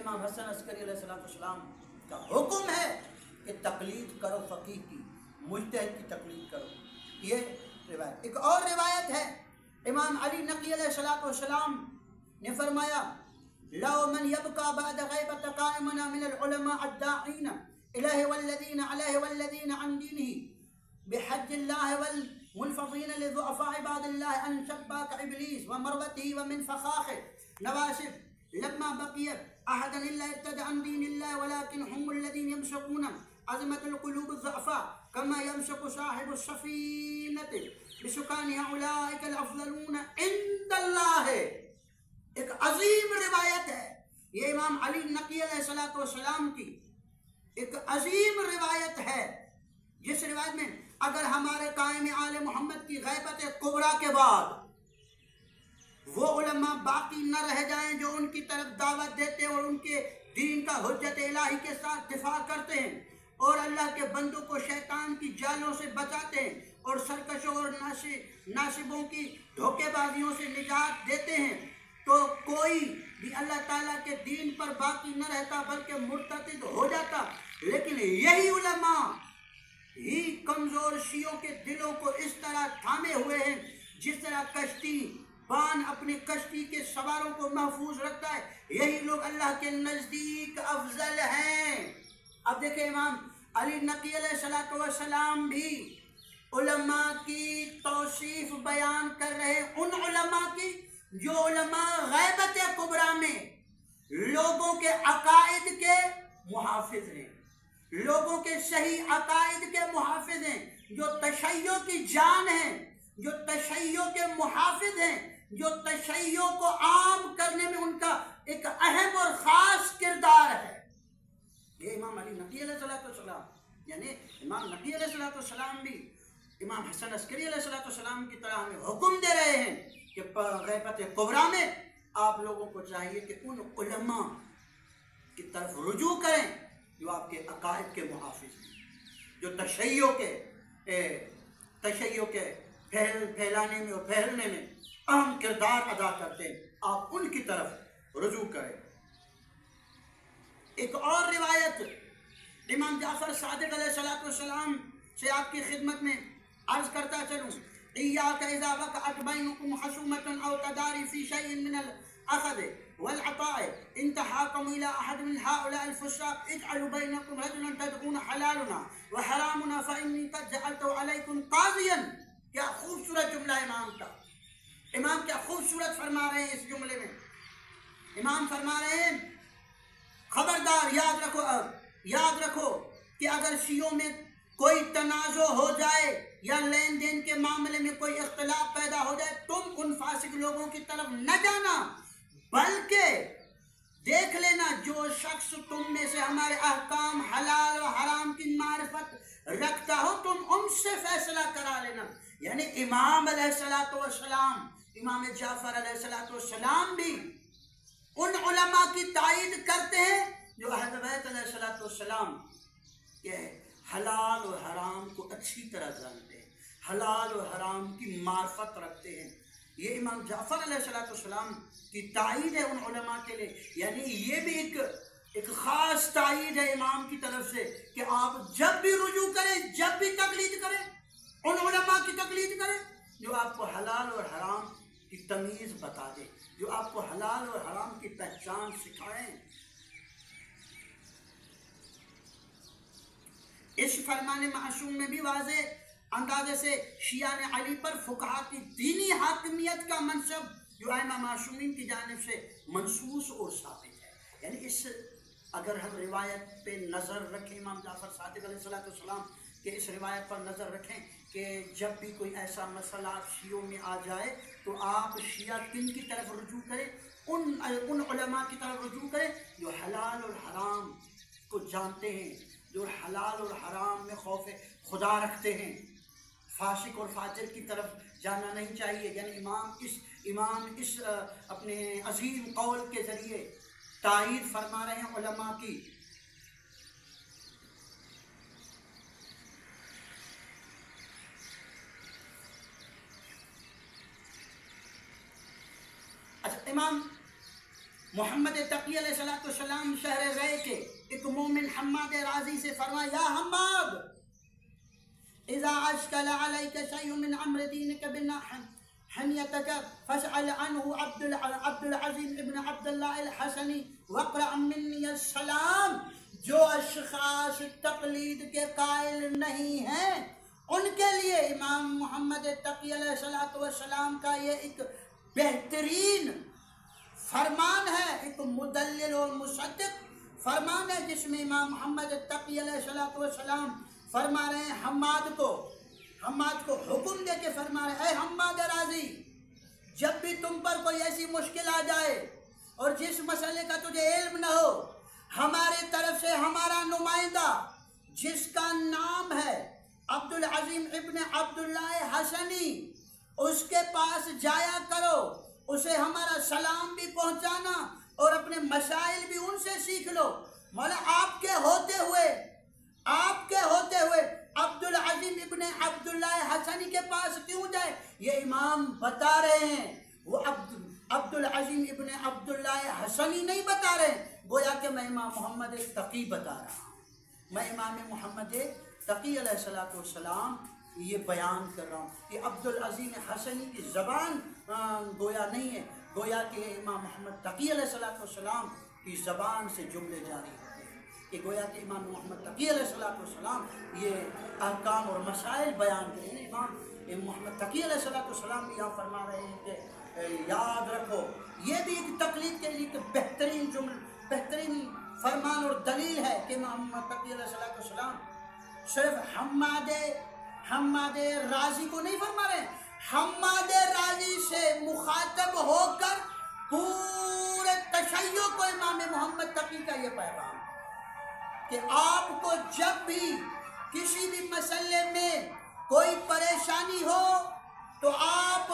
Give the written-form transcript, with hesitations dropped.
امام حسن عسکری علیہ السلام کا حکم ہے کہ تقلید کرو فقیہ کی، مجتہد کی تقلید کرو. یہ روایت. ایک اور روایت ہے، امام علی نقی علیہ السلام نے فرمایا لو من يبقى بعد غيبة قائمنا من العلماء الداعين إليه والذين عليه والذين عن دينه بحج الله والمنفضين لضعفاء عباد الله أن شباك إبليس ومروته ومن فخاخه نواشف لما بقي أحدا إلا ارتد عن دين الله ولكن هم الذين يمسكون عظمة القلوب الضعفاء كما يمسك صاحب السفينة بسكانها أولئك الأفضلون عند الله. ایک عظیم روایت ہے یہ امام علی نقی علیہ السلام کی ایک عظیم روایت ہے، جس روایت میں اگر ہمارے قائم آل محمد کی غیبت کبریٰ کے بعد وہ علماء باقی نہ رہ جائیں جو ان کی طرف دعوت دیتے اور ان کے دین کا حجت الہی کے ساتھ دفاع کرتے ہیں اور اللہ کے بندوں کو شیطان کی جالوں سے بچاتے ہیں اور سرکشوں اور ناصبوں کی دھوکے بازیوں سے نجات دیتے ہیں، تو کوئی بھی اللہ تعالیٰ کے دین پر باقی نہ رہتا بلکہ مرتد ہو جاتا. لیکن یہی علماء ہی کمزور شیعوں کے دلوں کو اس طرح تھامے ہوئے ہیں جس طرح کشتی بان اپنی کشتی کے سواروں کو محفوظ رکھتا ہے. یہی لوگ اللہ کے نزدیک افضل ہیں. اب دیکھیں امام علی نقی علیہ السلام بھی علماء کی توصیف بیان کر رہے ہیں، ان علماء کی جو علماء غیبت کبریٰ میں لوگوں کے عقائد کے محافظ ہیں، لوگوں کے صحیح عقائد کے محافظ ہیں، جو تشیع کی جان ہیں، جو تشیع کے محافظ ہیں، جو تشیع کو عام کرنے میں ان کا ایک اہم اور خاص کردار ہے. یہ امام علی نقی علیہ السلام یعنی امام نقی علیہ السلام بھی امام حسن عسکری علیہ السلام کی طرح ہمیں حکم دے رہے ہیں کہ غیبت کبریٰ میں آپ لوگوں کو چاہیے کہ ان علماء کی طرف رجوع کریں جو آپ کے عقائد کے محافظ ہیں، جو تشیع کے پھیلانے میں اور پھیلنے میں اہم کردار ادا کرتے ہیں، آپ ان کی طرف رجوع کریں. ایک اور روایت امام جعفر صادق علیہ السلام سے آپ کی خدمت میں عرض کرتا چلوں إياك إذا وقعت بينكم خصومة أو تداري في شيء من الأخذ والعطاء إن تحاكموا إلى أحد من هؤلاء الفساق اجعلوا بينكم رجلا تدعون حلالنا وحرامنا فإني قد جعلت عليكم قاضيا. کیا خوبصورت جملہ امام کا. امام کیا خوبصورت فرما رہے ہیں اس جملے میں. امام فرما رہے ہیں خبردار یاد رکھو کہ اگر شیعوں میں کوئی تنازع ہو جائے یا لین دین کے معاملے میں کوئی اختلاف پیدا ہو جائے، تم ان فاسق لوگوں کی طرف نہ جانا، بلکہ دیکھ لینا جو شخص تم میں سے ہمارے احکام حلال و حرام کی معرفت رکھتا ہو تم ان سے فیصلہ کرا لینا. یعنی امام علیہ السلام امام جعفر علیہ السلام بھی ان علماء کی تائید کرتے ہیں جو اہل بیت علیہ السلام کے حلال و حرام کو اچھی طرح جانتے ہیں، حلال و حرام کی معرفت رکھتے ہیں. یہ امام جعفر علیہ السلام کی تائید ہے ان علماء کے لیے. یعنی یہ بھی ایک خاص تائید ہے امام کی طرف سے کہ آپ جب بھی رجوع کریں، جب بھی تقلید کریں، ان علماء کی تقلید کریں جو آپ کو حلال اور حرام کی تمیز بتا دیں، جو آپ کو حلال اور حرام کی پہچان سکھائیں. اس فرمان معصوم میں بھی واضح اندازے سے شیعہ علی پر فقہا کی دینی حاکمیت کا منصب جو ائمہ معصومین کی جانب سے منصوص اور ثابت ہے. یعنی اس اگر ہم روایت پہ نظر رکھیں، امام جعفر صادق علیہ السلام کہ اس روایت پر نظر رکھیں کہ جب بھی کوئی ایسا مسئلہ شیعوں میں آ جائے تو آپ شیعہ کن کی طرف رجوع کریں؟ ان علماء کی طرف رجوع کریں جو حلال اور حرام کو جانتے ہیں، جو حلال اور حرام میں خوف خدا رکھتے ہیں. فاسق اور فاجر کی طرف جانا نہیں چاہیے. یعنی امام اس اپنے عظیم قول کے ذریعے تائید فرما رہے ہیں علماء کی. اچھا، امام محمد تقی علیہ السلام شہر رے کے ایک مومن حماد راضی سے فرمایا یا حماد اذا اشکل علیک شیء من امر دینک حنیتک فاسأل عنہ عبد العزیز ابن عبداللہ الحسنی وقرأ منی السلام. جو اشخاص تقلید کے قائل نہیں ہیں ان کے لیے امام محمد تقی علیہ السلام کا یہ ایک بہترین فرمان ہے، ایک مدلل اور مصدق فرمان ہے، جس میں امام محمد تقی علیہ السلام فرما رہے ہیں حماد کو حکم دے کے فرما رہے ہیں اے حماد راضی، جب بھی تم پر کوئی ایسی مشکل آ جائے اور جس مسئلے کا تجھے علم نہ ہو، ہماری طرف سے ہمارا نمائندہ جس کا نام ہے عبد العظیم ابن عبداللہ حسنی، اس کے پاس جایا کرو، اسے ہمارا سلام بھی پہنچانا اور اپنے مسائل بھی ان سے سیکھ لو. مولا آپ کے ہوتے ہوئے عبد العظیم ابن عبداللہ حسنی کے پاس کیوں جائے؟ یہ امام بتا رہے ہیں، وہ عبد العظیم ابن عبداللہ حسنی نہیں بتا رہے ہیں، گویا کہ میں امام محمد تقی بتا رہا ہوں. میں امام محمد تقی علیہ السلام یہ بیان کر رہا ہوں کہ عبد العظیم حسنی کی زبان گویا نہیں ہے، گویا کہ امام محمد تقی علیہ السلام کی زبان سے جملے جاری ہوتے ہیں، کہ گویا کہ امام محمد تقی علیہ السلام یہ احکام اور مسائل بیان کریں. امام محمد تقی علیہ السلام یہاں فرما رہے ہیں کہ یاد رکھو یہ بھی ایک تقلید کے لیے بہترین فرمان اور دلیل ہے کہ امام محمد تقی علیہ السلام صرف حماد راضی کو نہیں فرما رہے ہیں، حماد راضی سے مخاطب ہو کر پورے تشیع کو امام محمد تقی کا یہ پیغام کہ آپ کو جب بھی کسی بھی مسئلے میں کوئی پریشانی ہو تو آپ